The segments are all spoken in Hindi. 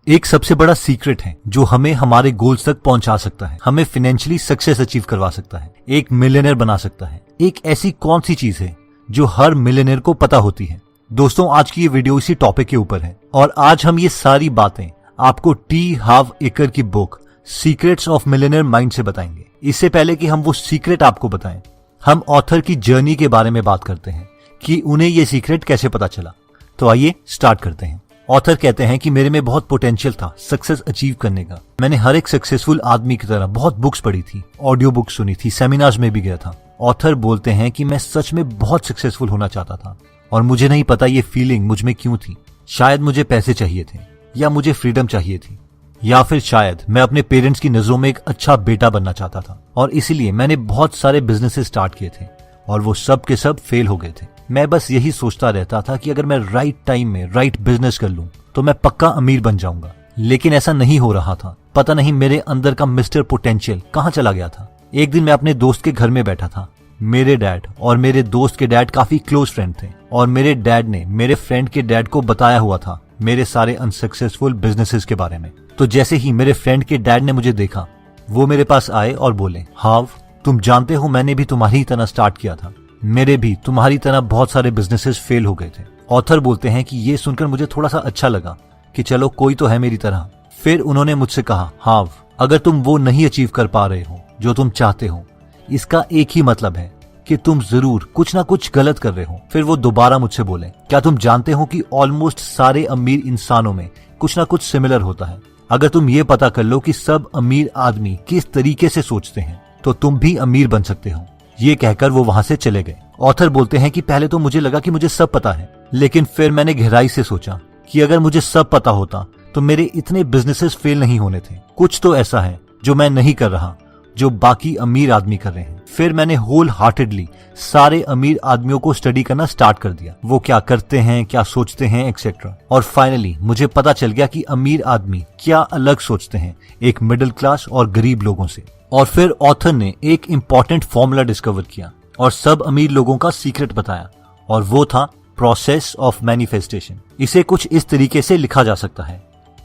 एक सबसे बड़ा सीक्रेट है जो हमें हमारे गोल्स तक पहुंचा सकता है, हमें फाइनेंशियली सक्सेस अचीव करवा सकता है, एक मिलियनेयर बना सकता है। एक ऐसी कौन सी चीज है जो हर मिलियनेयर को पता होती है? दोस्तों, आज की ये वीडियो इसी टॉपिक के ऊपर है और आज हम ये सारी बातें आपको टी हार्व एकर की book secrets of millionaire mind से बताएंगे। इससे पहले कि हम वो सीक्रेट आपको बताएं, हम ऑथर की जर्नी के बारे में बात करते हैं कि उन्हें ये सीक्रेट कैसे पता चला। तो आइए स्टार्ट करते हैं। ऑथर कहते हैं कि मेरे में बहुत पोटेंशियल था सक्सेस अचीव करने का। मैंने हर एक सक्सेसफुल आदमी की तरह बहुत बुक्स पढ़ी थी, ऑडियो बुक्स सुनी थी, सेमिनार्स में भी गया था। ऑथर बोलते हैं कि मैं सच में बहुत सक्सेसफुल होना चाहता था और मुझे नहीं पता ये फीलिंग मुझ में क्यों थी। शायद मुझे पैसे चाहिए थे, या मुझे फ्रीडम चाहिए थी, या फिर शायद मैं अपने पेरेंट्स की नजरों में एक अच्छा बेटा बनना चाहता था और इसीलिए मैंने बहुत सारे बिजनेसेस स्टार्ट किए थे और वो सब के सब फेल हो गए थे। मैं बस यही सोचता रहता था कि अगर मैं राइट टाइम में राइट बिजनेस कर लूं तो मैं पक्का अमीर बन जाऊंगा, लेकिन ऐसा नहीं हो रहा था। पता नहीं मेरे अंदर का मिस्टर पोटेंशियल कहां चला गया था। एक दिन मैं अपने दोस्त के घर में बैठा था। मेरे डैड और मेरे दोस्त के डैड काफी क्लोज फ्रेंड थे और मेरे डैड ने मेरे फ्रेंड के डैड को बताया हुआ था मेरे सारे अनसक्सेसफुल बिजनेसेस के बारे में। तो जैसे ही मेरे फ्रेंड के डैड ने मुझे देखा, वो मेरे पास आए और बोले, हार्व, तुम जानते हो मैंने भी तुम्हारी तरह स्टार्ट किया था, मेरे भी तुम्हारी तरह बहुत सारे बिजनेसेस फेल हो गए थे। ऑथर बोलते हैं कि ये सुनकर मुझे थोड़ा सा अच्छा लगा कि चलो कोई तो है मेरी तरह। फिर उन्होंने मुझसे कहा, हार्व, अगर तुम वो नहीं अचीव कर पा रहे हो जो तुम चाहते हो, इसका एक ही मतलब है कि तुम जरूर कुछ ना कुछ गलत कर रहे हो। फिर वो दोबारा मुझसे बोले, क्या तुम जानते हो कि ऑलमोस्ट सारे अमीर इंसानों में कुछ ना कुछ सिमिलर होता है। अगर तुम ये पता कर लो कि सब अमीर आदमी किस तरीके से सोचते हैं तो तुम भी अमीर बन सकते हो। ये कहकर वो वहां से चले गए। ऑथर बोलते हैं कि पहले तो मुझे लगा कि मुझे सब पता है, लेकिन फिर मैंने गहराई से सोचा कि अगर मुझे सब पता होता तो मेरे इतने बिजनेसेस फेल नहीं होने थे। कुछ तो ऐसा है जो मैं नहीं कर रहा जो बाकी अमीर आदमी कर रहे हैं। फिर मैंने होल हार्टेडली सारे अमीर आदमियों को स्टडी करना स्टार्ट कर दिया, वो क्या करते हैं, क्या सोचते हैं, एक्सेट्रा। और फाइनली मुझे पता चल गया कि अमीर आदमी क्या अलग सोचते हैं एक मिडिल क्लास और गरीब लोगों से। और फिर ऑथर ने एक इम्पॉर्टेंट फॉर्मूला डिस्कवर किया और सब अमीर लोगों का सीक्रेट बताया, और वो था प्रोसेस ऑफ मैनिफेस्टेशन। इसे कुछ इस तरीके से लिखा जा सकता है,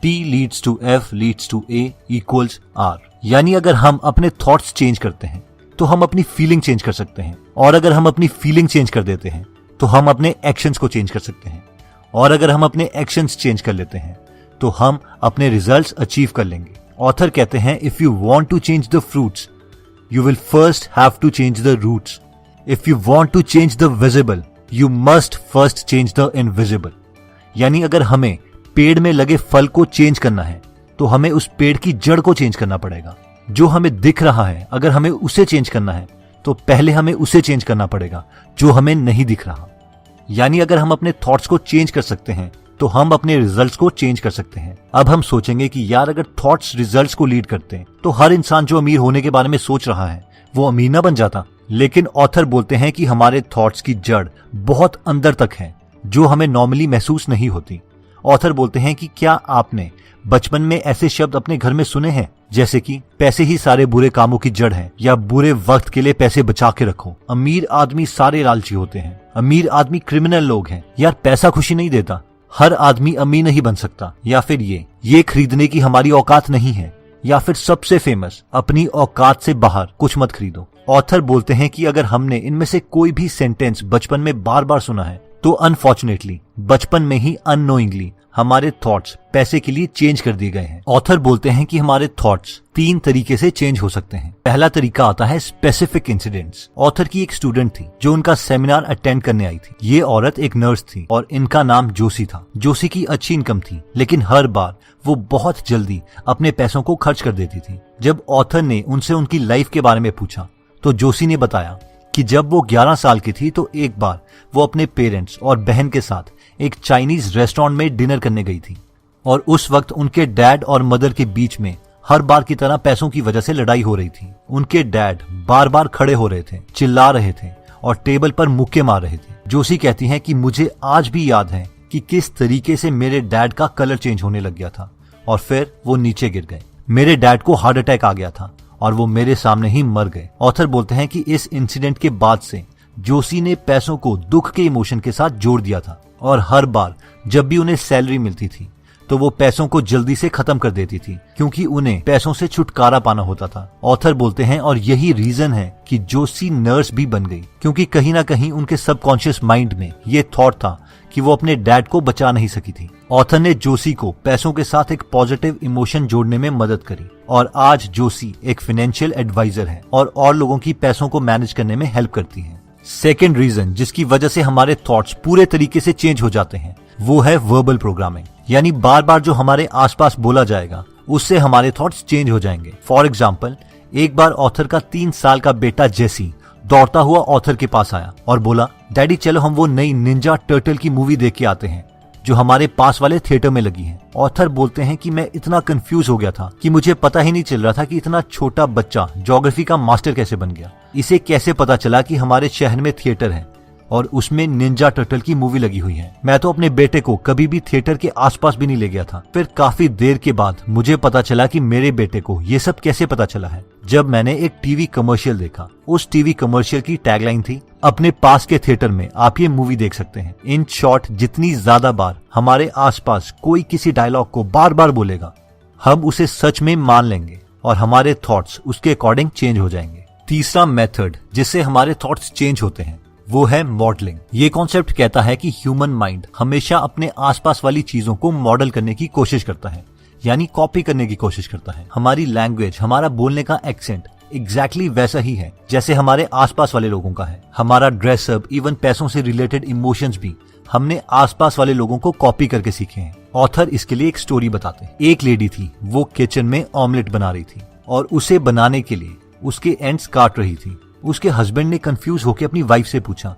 T leads to F leads to A equals R। यानी अगर हम अपने थॉट्स चेंज करते हैं तो हम अपनी फीलिंग चेंज कर सकते हैं, और अगर हम अपनी फीलिंग चेंज कर देते हैं तो हम अपने एक्शंस को चेंज कर सकते हैं, और अगर हम अपने एक्शंस चेंज कर लेते हैं तो हम अपने रिजल्ट्स अचीव कर लेंगे। ऑथर कहते हैं, if you want to change the fruits you will first have to change the roots. If you want to change the visible you must first change the invisible. यानी अगर हमें पेड़ में लगे फल को चेंज करना है तो हमें उस पेड़ की जड़ को चेंज करना पड़ेगा। जो हमें दिख रहा है, अगर हमें उसे चेंज करना है तो पहले हमें उसे चेंज करना पड़ेगा जो हमें नहीं दिख रहा। यानी अगर हम अपने थॉट्स को चेंज कर सकते हैं तो हम अपने रिजल्ट्स को चेंज कर सकते हैं। अब हम सोचेंगे कि यार, अगर थॉट्स रिजल्ट्स को लीड करते हैं तो हर इंसान जो अमीर होने के बारे में सोच रहा है वो अमीर ना बन जाता। लेकिन ऑथर बोलते हैं कि हमारे थॉट्स की जड़ बहुत अंदर तक है जो हमें नॉर्मली महसूस नहीं होती। ऑथर बोलते हैं कि क्या आपने बचपन में ऐसे शब्द अपने घर में सुने हैं जैसे कि पैसे ही सारे बुरे कामों की जड़ है, या बुरे वक्त के लिए पैसे बचा के रखो, अमीर आदमी सारे लालची होते हैं, अमीर आदमी क्रिमिनल लोग हैं, यार पैसा खुशी नहीं देता, हर आदमी अमीर नहीं बन सकता, या फिर ये खरीदने की हमारी औकात नहीं है, या फिर सबसे फेमस, अपनी औकात से बाहर कुछ मत खरीदो। ऑथर बोलते हैं कि अगर हमने इनमें से कोई भी सेंटेंस बचपन में बार बार सुना है तो अनफॉर्चुनेटली बचपन में ही अननोइंगली हमारे थॉट्स पैसे के लिए चेंज कर दिए गए हैं। ऑथर बोलते हैं कि हमारे थॉट्स 3 तरीके से चेंज हो सकते हैं। पहला तरीका आता है स्पेसिफिक इंसिडेंट्स। ऑथर की एक स्टूडेंट थी जो उनका सेमिनार अटेंड करने आई थी। ये औरत एक नर्स थी और इनका नाम जोशी था। जोशी की अच्छी इनकम थी, लेकिन हर बार वो बहुत जल्दी अपने पैसों को खर्च कर देती थी। जब ऑथर ने उनसे उनकी लाइफ के बारे में पूछा तो जोशी ने बताया कि जब वो 11 साल की थी तो एक बार वो अपने पेरेंट्स और बहन के साथ एक चाइनीज रेस्टोरेंट में डिनर करने गई थी, और उस वक्त उनके डैड और मदर के बीच में हर बार की तरह पैसों की वजह से लड़ाई हो रही थी। उनके डैड बार बार खड़े हो रहे थे, चिल्ला रहे थे और टेबल पर मुक्के मार रहे थे। जोशी कहती हैं कि मुझे आज भी याद है कि किस तरीके से मेरे डैड का कलर चेंज होने लग गया था और फिर वो नीचे गिर गए। मेरे डैड को हार्ट अटैक आ गया था और वो मेरे सामने ही मर गए। ऑथर बोलते हैं कि इस इंसिडेंट के बाद से जोशी ने पैसों को दुख के इमोशन के साथ जोड़ दिया था, और हर बार जब भी उन्हें सैलरी मिलती थी तो वो पैसों को जल्दी से खत्म कर देती थी क्योंकि उन्हें पैसों से छुटकारा पाना होता था। ऑथर बोलते हैं और यही रीजन है कि जोसी नर्स भी बन गई, क्योंकि कहीं ना कहीं उनके सबकॉन्शियस माइंड में ये थॉट था कि वो अपने डैड को बचा नहीं सकी थी। ऑथर ने जोसी को पैसों के साथ एक पॉजिटिव इमोशन जोड़ने में मदद करी और आज जोसी एक फाइनेंशियल एडवाइजर है और लोगों की पैसों को मैनेज करने में हेल्प करती है। सेकेंड रीजन जिसकी वजह से हमारे थॉट्स पूरे तरीके से चेंज हो जाते हैं वो है वर्बल प्रोग्रामिंग, यानी बार बार जो हमारे आसपास बोला जाएगा उससे हमारे थॉट्स चेंज हो जाएंगे। फॉर एग्जाम्पल, एक बार ऑथर का 3 साल का बेटा जेसी दौड़ता हुआ ऑथर के पास आया और बोला, डैडी चलो हम वो नई निंजा टर्टल की मूवी देख के आते हैं जो हमारे पास वाले थिएटर में लगी है। ऑथर बोलते हैं कि मैं इतना कंफ्यूज हो गया था कि मुझे पता ही नहीं चल रहा था कि इतना छोटा बच्चा ज्योग्राफी का मास्टर कैसे बन गया। इसे कैसे पता चला कि हमारे शहर में थिएटर है और उसमें निंजा टर्टल की मूवी लगी हुई है। मैं तो अपने बेटे को कभी भी थिएटर के आसपास भी नहीं ले गया था। फिर काफी देर के बाद मुझे पता चला कि मेरे बेटे को ये सब कैसे पता चला है जब मैंने एक टीवी कमर्शियल देखा। उस टीवी कमर्शियल की टैगलाइन थी, अपने पास के थिएटर में आप ये मूवी देख सकते हैं। इन शॉर्ट, जितनी ज्यादा बार हमारे आसपास कोई किसी डायलॉग को बार बार बोलेगा हम उसे सच में मान लेंगे और हमारे थॉट्स उसके अकॉर्डिंग चेंज हो जाएंगे। तीसरा मेथड जिससे हमारे थॉट्स चेंज होते हैं वो है मॉडलिंग। ये कॉन्सेप्ट कहता है कि ह्यूमन माइंड हमेशा अपने आसपास वाली चीजों को मॉडल करने की कोशिश करता है, यानी कॉपी करने की कोशिश करता है। हमारी लैंग्वेज, हमारा बोलने का एक्सेंट एग्जैक्टली वैसा ही है जैसे हमारे आसपास वाले लोगों का है। हमारा ड्रेसअप, इवन पैसों से रिलेटेड इमोशंस भी हमने आसपास वाले लोगों को कॉपी करके सीखे हैं। ऑथर इसके लिए एक स्टोरी बताते हैं। एक लेडी थी, वो किचन में ऑमलेट बना रही थी और उसे बनाने के लिए उसके एंड्स काट रही थी। उसके हस्बैंड ने कंफ्यूज होकर अपनी वाइफ से पूछा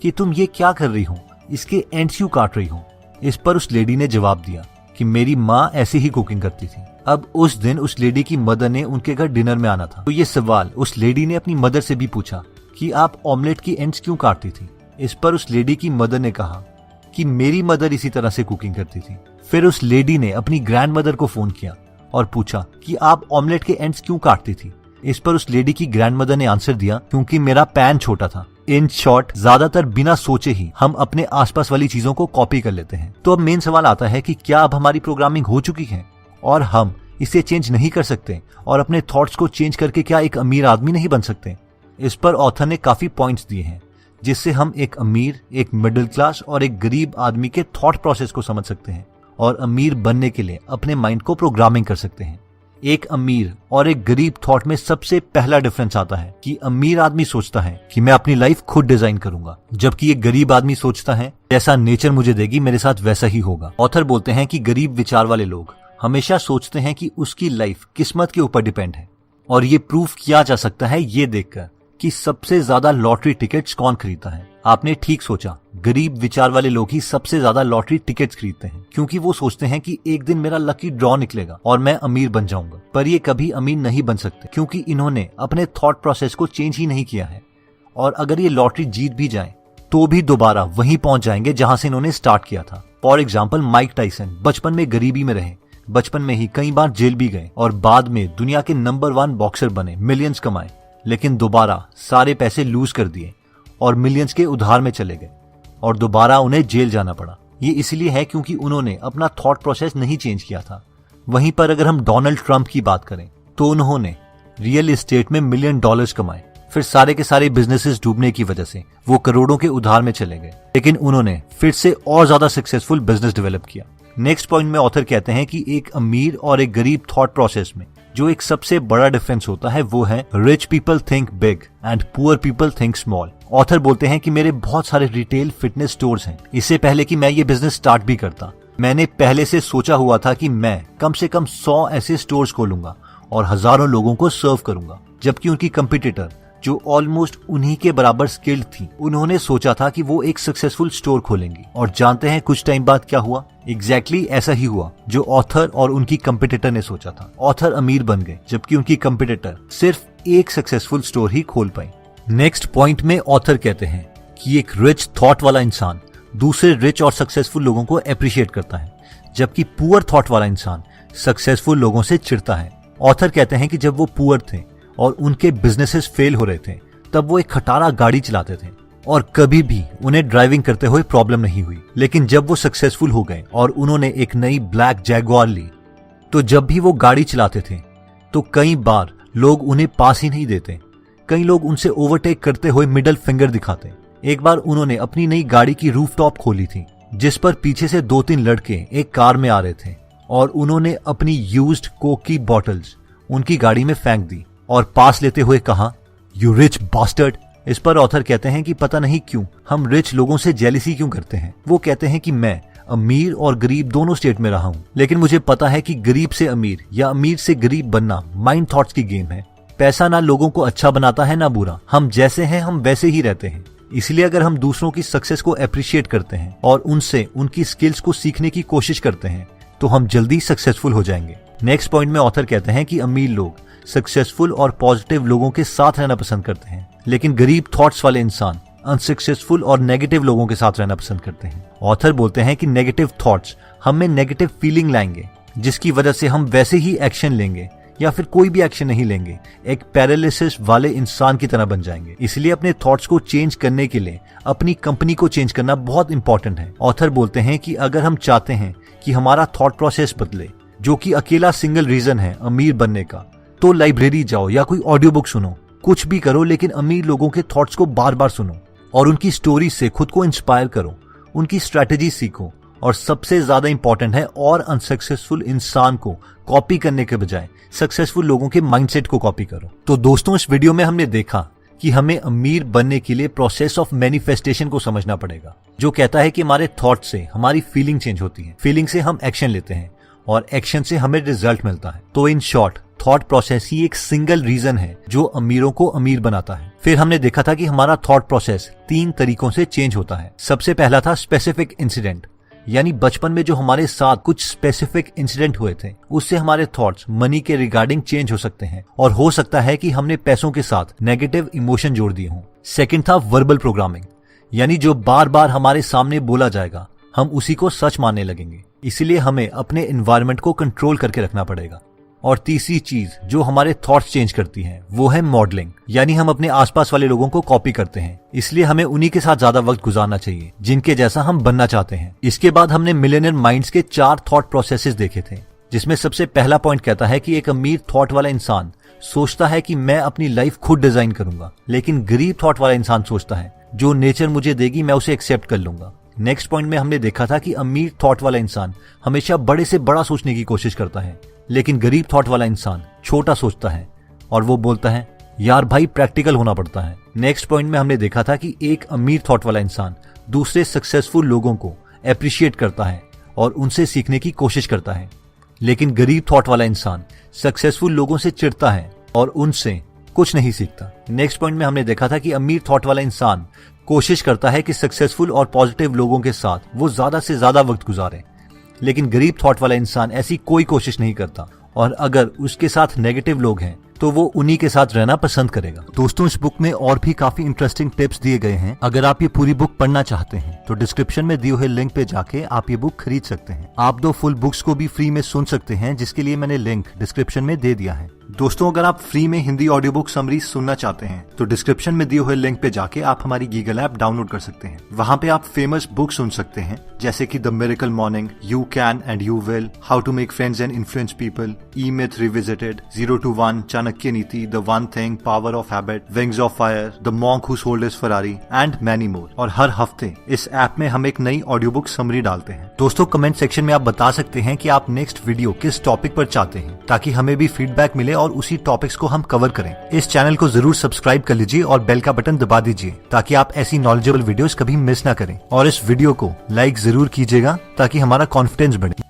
कि तुम ये क्या कर रही हो, इसके एंड्स क्यों काट रही हो। इस पर उस लेडी ने जवाब दिया कि मेरी माँ ऐसे ही कुकिंग करती थी। अब उस दिन उस लेडी की मदर ने उनके घर डिनर में आना था, तो ये सवाल उस लेडी ने अपनी मदर से भी पूछा कि आप ऑमलेट की एंड्स क्यों काटती थी। इस पर उस लेडी की मदर ने कहा कि मेरी मदर इसी तरह से कुकिंग करती थी। फिर उस लेडी ने अपनी ग्रैंड मदर को फोन किया और पूछा कि आप ऑमलेट के एंड्स क्यों काटती थी। इस पर उस लेडी की ग्रैंडमदर ने आंसर दिया, क्योंकि मेरा पैन छोटा था। इन शॉर्ट, ज्यादातर बिना सोचे ही हम अपने आसपास वाली चीजों को कॉपी कर लेते हैं। तो अब मेन सवाल आता है कि क्या अब हमारी प्रोग्रामिंग हो चुकी है और हम इसे चेंज नहीं कर सकते और अपने थॉट्स को चेंज करके क्या एक अमीर आदमी नहीं बन सकते। इस पर ऑथर ने काफी पॉइंट्स दिए हैं जिससे हम एक अमीर, एक मिडिल क्लास और एक गरीब आदमी के थॉट प्रोसेस को समझ सकते हैं और अमीर बनने के लिए अपने माइंड को प्रोग्रामिंग कर सकते हैं। एक अमीर और एक गरीब थॉट में सबसे पहला डिफरेंस आता है कि अमीर आदमी सोचता है कि मैं अपनी लाइफ खुद डिजाइन करूंगा, जबकि एक गरीब आदमी सोचता है जैसा नेचर मुझे देगी मेरे साथ वैसा ही होगा। ऑथर बोलते हैं कि गरीब विचार वाले लोग हमेशा सोचते हैं कि उसकी लाइफ किस्मत के ऊपर डिपेंड है और ये प्रूफ किया जा सकता है ये देखकर कि सबसे ज्यादा लॉटरी टिकट्स कौन खरीदता है। आपने ठीक सोचा, गरीब विचार वाले लोग ही सबसे ज्यादा लॉटरी टिकट्स खरीदते हैं क्योंकि वो सोचते हैं कि एक दिन मेरा लकी ड्रॉ निकलेगा और मैं अमीर बन जाऊंगा। पर ये कभी अमीर नहीं बन सकते क्योंकि इन्होंने अपने थॉट प्रोसेस को चेंज ही नहीं किया है और अगर ये लॉटरी जीत भी जाए तो भी दोबारा वहीं पहुंच जाएंगे जहां से इन्होंने स्टार्ट किया था। फॉर एग्जाम्पल, माइक टाइसन बचपन में गरीबी में रहे, बचपन में ही कई बार जेल भी गए और बाद में दुनिया के नंबर 1 बॉक्सर बने, मिलियंस कमाए, लेकिन दोबारा सारे पैसे लूज कर दिए और मिलियंस के उधार में चले गए और दोबारा उन्हें जेल जाना पड़ा। ये इसलिए है क्योंकि उन्होंने अपना थॉट प्रोसेस नहीं चेंज किया था। वहीं पर अगर हम डोनाल्ड ट्रंप की बात करें तो उन्होंने रियल एस्टेट में $1 मिलियन कमाए, फिर सारे के सारे बिजनेसेस डूबने की वजह से वो करोड़ों के उधार में चले गए, लेकिन उन्होंने फिर से और ज्यादा सक्सेसफुल बिजनेस डेवलप किया। नेक्स्ट पॉइंट में ऑथर कहते हैं कि एक अमीर और एक गरीब थॉट प्रोसेस में जो एक सबसे बड़ा डिफरेंस होता है वो है rich people think big and poor people think small. Author बोलते हैं कि मेरे बहुत सारे रिटेल फिटनेस स्टोर्स हैं। इससे पहले कि मैं ये बिजनेस स्टार्ट भी करता, मैंने पहले से सोचा हुआ था कि मैं कम से कम 100 ऐसे स्टोर्स खोलूंगा और हजारों लोगों को सर्व करूंगा, जबकि उनकी कंपटीटर जो ऑलमोस्ट उन्हीं के बराबर स्किल्ड थी, उन्होंने सोचा था कि वो एक सक्सेसफुल स्टोर खोलेंगी और जानते हैं कुछ टाइम बाद क्या हुआ? एग्जैक्टली ऐसा ही हुआ जो ऑथर और उनकी कंपटीटर ने सोचा था। ऑथर अमीर बन गए जबकि उनकी कंपटीटर सिर्फ एक सक्सेसफुल स्टोर ही खोल पाई। नेक्स्ट पॉइंट में ऑथर कहते हैं कि एक रिच थॉट वाला इंसान दूसरे रिच और सक्सेसफुल लोगों को अप्रिशिएट करता है, जबकि पुअर थॉट वाला इंसान सक्सेसफुल लोगों से चिढ़ता है। ऑथर कहते हैं कि जब वो पुअर थे और उनके बिजनेसेस फेल हो रहे थे, तब वो एक खटारा गाड़ी चलाते थे और कभी भी उन्हें ड्राइविंग करते हुए प्रॉब्लम नहीं हुई। लेकिन जब वो सक्सेसफुल हो गए और उन्होंने एक नई ब्लैक जैगुआर ली, तो जब भी वो गाड़ी चलाते थे तो कई बार लोग उन्हें पास ही नहीं देते। कई लोग उनसे ओवरटेक करते हुए मिडल फिंगर दिखाते। एक बार उन्होंने अपनी नई गाड़ी की रूफटॉप खोली थी, जिस पर पीछे से 2-3 लड़के एक कार में आ रहे थे और उन्होंने अपनी यूज्ड कोक की बॉटल्स उनकी गाड़ी में फेंक दी और पास लेते हुए कहा, यू रिच बास्टर्ड। इस पर ऑथर कहते हैं कि पता नहीं क्यों हम रिच लोगों से जेलिसी क्यों करते हैं। वो कहते हैं कि मैं अमीर और गरीब दोनों स्टेट में रहा हूं, लेकिन मुझे पता है कि गरीब से अमीर या अमीर से गरीब बनना माइंड थॉट्स की गेम है। पैसा ना लोगों को अच्छा बनाता है ना बुरा, हम जैसे हैं हम वैसे ही रहते हैं। इसलिए अगर हम दूसरों की सक्सेस को अप्रिशिएट करते हैं और उनसे उनकी स्किल्स को सीखने की कोशिश करते हैं तो हम जल्दी सक्सेसफुल हो जाएंगे। नेक्स्ट पॉइंट में ऑथर कहते हैं कि अमीर लोग सक्सेसफुल और पॉजिटिव लोगों के साथ रहना पसंद करते हैं, लेकिन गरीब थॉट्स वाले इंसान अनसक्सेसफुल और नेगेटिव लोगों के साथ रहना पसंद करते हैं। ऑथर बोलते हैं कि नेगेटिव थॉट्स हमें नेगेटिव फीलिंग लाएंगे, जिसकी वजह से हम वैसे ही एक्शन लेंगे या फिर कोई भी एक्शन नहीं लेंगे, एक पैरालिसिस वाले इंसान की तरह बन जाएंगे। इसलिए अपने थॉट्स को चेंज करने के लिए अपनी कंपनी को चेंज करना बहुत इंपॉर्टेंट है। ऑथर बोलते हैं कि अगर हम चाहते हैं कि हमारा थॉट प्रोसेस बदले, जो कि अकेला सिंगल रीजन है अमीर बनने का, तो लाइब्रेरी जाओ या कोई ऑडियो बुक सुनो, कुछ भी करो, लेकिन अमीर लोगों के थॉट्स को बार बार सुनो और उनकी स्टोरी से खुद को इंस्पायर करो, उनकी स्ट्रेटेजी सीखो और सबसे ज्यादा इंपॉर्टेंट है और अनसक्सेसफुल इंसान को कॉपी करने के बजाय सक्सेसफुल लोगों के माइंडसेट को कॉपी करो। तो दोस्तों, इस वीडियो में हमने देखा कि हमें अमीर बनने के लिए प्रोसेस ऑफ मैनिफेस्टेशन को समझना पड़ेगा, जो कहता है कि हमारे थॉट से हमारी फीलिंग चेंज होती है, फीलिंग से हम एक्शन लेते हैं और एक्शन से हमें रिजल्ट मिलता है। तो इन शॉर्ट, थॉट प्रोसेस ही एक सिंगल रीजन है जो अमीरों को अमीर बनाता है। फिर हमने देखा था कि हमारा थॉट प्रोसेस 3 तरीकों से चेंज होता है। सबसे पहला था स्पेसिफिक इंसिडेंट, यानी बचपन में जो हमारे साथ कुछ स्पेसिफिक इंसिडेंट हुए थे, उससे हमारे थॉट्स मनी के रिगार्डिंग चेंज हो सकते हैं और हो सकता है कि हमने पैसों के साथ नेगेटिव इमोशन जोड़ दिए हों। सेकंड था वर्बल प्रोग्रामिंग, यानी जो बार बार हमारे सामने बोला जाएगा हम उसी को सच मानने लगेंगे, इसलिए हमें अपने एनवायरनमेंट को कंट्रोल करके रखना पड़ेगा। और तीसरी चीज जो हमारे थॉट्स चेंज करती है वो है मॉडलिंग, यानी हम अपने आसपास वाले लोगों को कॉपी करते हैं, इसलिए हमें उन्हीं के साथ ज्यादा वक्त गुजारना चाहिए जिनके जैसा हम बनना चाहते हैं। इसके बाद हमने मिलियनेयर माइंड्स के 4 थॉट प्रोसेसेस देखे थे, जिसमें सबसे पहला पॉइंट कहता है कि एक अमीर थॉट वाला इंसान सोचता है कि मैं अपनी लाइफ खुद डिजाइन करूंगा, लेकिन गरीब थॉट वाला इंसान सोचता है जो नेचर मुझे देगी मैं उसे एक्सेप्ट कर लूंगा। नेक्स्ट पॉइंट में हमने देखा था कि अमीर थॉट वाला इंसान हमेशा बड़े से बड़ा सोचने की कोशिश करता है, लेकिन गरीब थॉट वाला इंसान छोटा सोचता है और वो बोलता है यार भाई प्रैक्टिकल होना पड़ता है। नेक्स्ट पॉइंट में हमने देखा था कि एक अमीर थॉट वाला इंसान दूसरे सक्सेसफुल लोगों को अप्रिशिएट करता है और उनसे सीखने की कोशिश करता है, लेकिन गरीब थॉट वाला इंसान सक्सेसफुल लोगों से चिढ़ता है और उनसे कुछ नहीं सीखता। नेक्स्ट पॉइंट में हमने देखा था कि अमीर थॉट वाला इंसान कोशिश करता है कि सक्सेसफुल और पॉजिटिव लोगों के साथ वो ज्यादा से ज्यादा वक्त गुजारे, लेकिन गरीब थॉट वाला इंसान ऐसी कोई कोशिश नहीं करता और अगर उसके साथ नेगेटिव लोग हैं तो वो उन्हीं के साथ रहना पसंद करेगा। दोस्तों, इस बुक में और भी काफी इंटरेस्टिंग टिप्स दिए गए हैं। अगर आप ये पूरी बुक पढ़ना चाहते हैं तो डिस्क्रिप्शन में दिए हुए लिंक पे जाके आप ये बुक खरीद सकते हैं। आप 2 फुल बुक्स को भी फ्री में सुन सकते हैं, जिसके लिए मैंने लिंक डिस्क्रिप्शन में दे दिया है। दोस्तों, अगर आप फ्री में हिंदी ऑडियो बुक समरी सुनना चाहते हैं तो डिस्क्रिप्शन में दिए हुए लिंक पे जाके आप हमारी गीगल ऐप डाउनलोड कर सकते हैं। वहाँ पे आप फेमस बुक सुन सकते हैं, जैसे कि the miracle morning, you can and you will, how to make friends and influence people, E myth revisited, 0 to 1, Chanakya Niti, the one thing, power of habit, wings of fire, the monk who sold his Ferrari and many more. और हर हफ्ते इस ऐप में हम एक नई ऑडियो बुक समरी डालते हैं। दोस्तों, कमेंट सेक्शन में आप बता सकते हैं कि आप नेक्स्ट वीडियो किस टॉपिक पर चाहते हैं, ताकि हमें भी फीडबैक मिले और उसी टॉपिक्स को हम कवर करें। इस चैनल को जरूर सब्सक्राइब कर लीजिए और बेल का बटन दबा दीजिए, ताकि आप ऐसी नॉलेजेबल वीडियोस कभी मिस ना करें। और इस वीडियो को लाइक जरूर कीजिएगा ताकि हमारा कॉन्फिडेंस बढ़े।